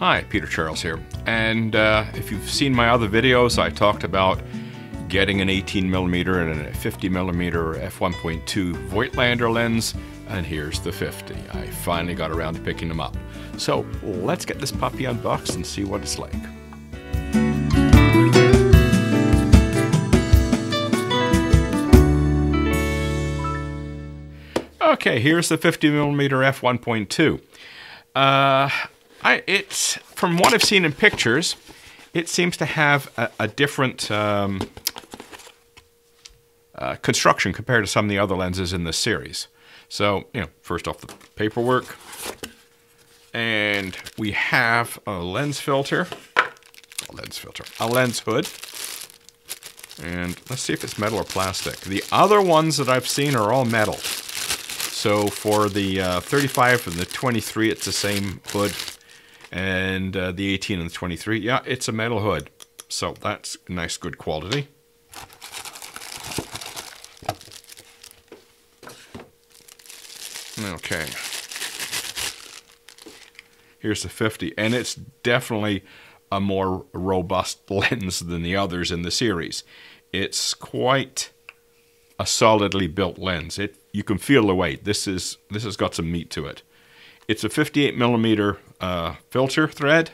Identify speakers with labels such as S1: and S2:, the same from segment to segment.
S1: Hi, Peter Charles here, and if you've seen my other videos, I talked about getting an 18mm and a 50mm f1.2 Voigtlander lens, and here's the 50. I finally got around to picking them up. So let's get this puppy unboxed and see what it's like. Okay, here's the 50mm f1.2. It's from what I've seen in pictures, it seems to have a different construction compared to some of the other lenses in this series. So, first off, the paperwork, and we have a lens filter, a lens hood, and let's see if it's metal or plastic. The other ones that I've seen are all metal. So for the 35 and the 23, it's the same hood. And the 18 and the 23, yeah, it's a metal hood. So that's nice, good quality. Okay. Here's the 50, and it's definitely a more robust lens than the others in the series. It's quite a solidly built lens. You can feel the weight. This has got some meat to it. It's a 58mm filter thread.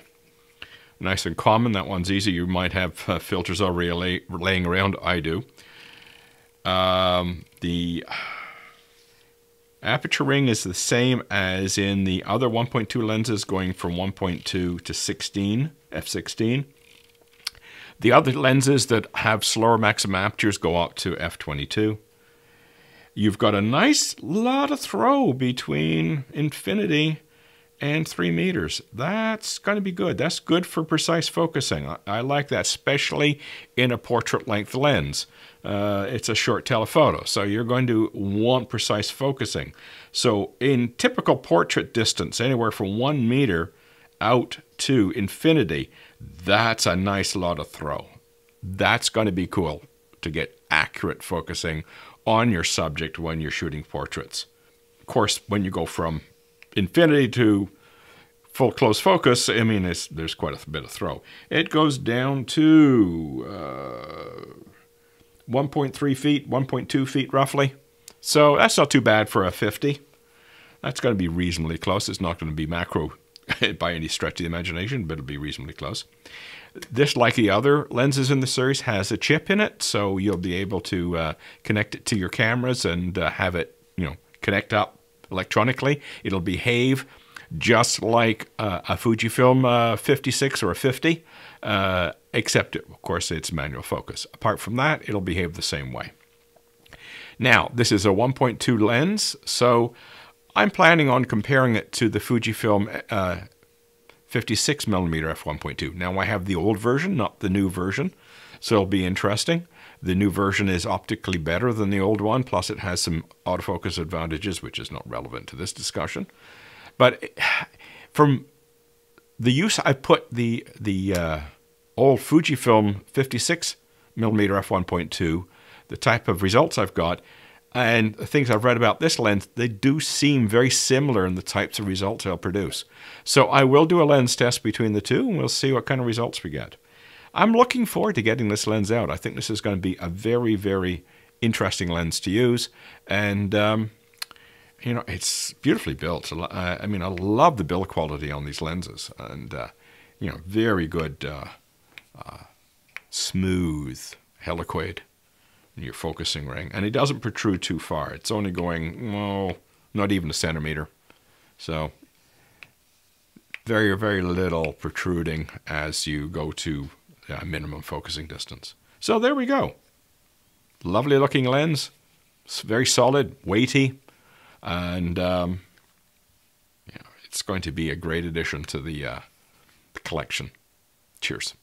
S1: Nice and common. That one's easy. You might have filters already laying around. I do. The aperture ring is the same as in the other 1.2 lenses, going from 1.2 to 16, f16. The other lenses that have slower maximum apertures go up to f22. You've got a nice lot of throw between infinity and 3 meters. That's going to be good. That's good for precise focusing. I like that, especially in a portrait-length lens. It's a short telephoto, so you're going to want precise focusing. So in typical portrait distance, anywhere from 1 meter out to infinity, that's a nice lot of throw. That's going to be cool to get accurate focusing on your subject when you're shooting portraits. Of course, when you go from infinity to full close focus, I mean, there's quite a bit of throw. It goes down to 1.3 feet, 1.2 feet roughly. So that's not too bad for a 50. That's going to be reasonably close. It's not going to be macro by any stretch of the imagination, but it'll be reasonably close. This, like the other lenses in the series, has a chip in it, so you'll be able to connect it to your cameras and have it, connect up electronically. It'll behave just like a Fujifilm 56 or a 50, except, of course, it's manual focus. Apart from that, it'll behave the same way. Now, this is a 1.2 lens, so I'm planning on comparing it to the Fujifilm 56mm f1.2. Now I have the old version, not the new version, so it'll be interesting. The new version is optically better than the old one, plus it has some autofocus advantages, which is not relevant to this discussion. But from the use I put the old Fujifilm 56mm f1.2, the type of results I've got, and the things I've read about this lens, they do seem very similar in the types of results they'll produce. So I will do a lens test between the two, and we'll see what kind of results we get. I'm looking forward to getting this lens out. I think this is going to be a very, very interesting lens to use. And, it's beautifully built. I mean, I love the build quality on these lenses. And, very good, smooth helicoid in your focusing ring, and it doesn't protrude too far. It's only going, not even a centimeter. So very, very little protruding as you go to minimum focusing distance. So there we go. Lovely looking lens. It's very solid, weighty, and it's going to be a great addition to the collection. Cheers.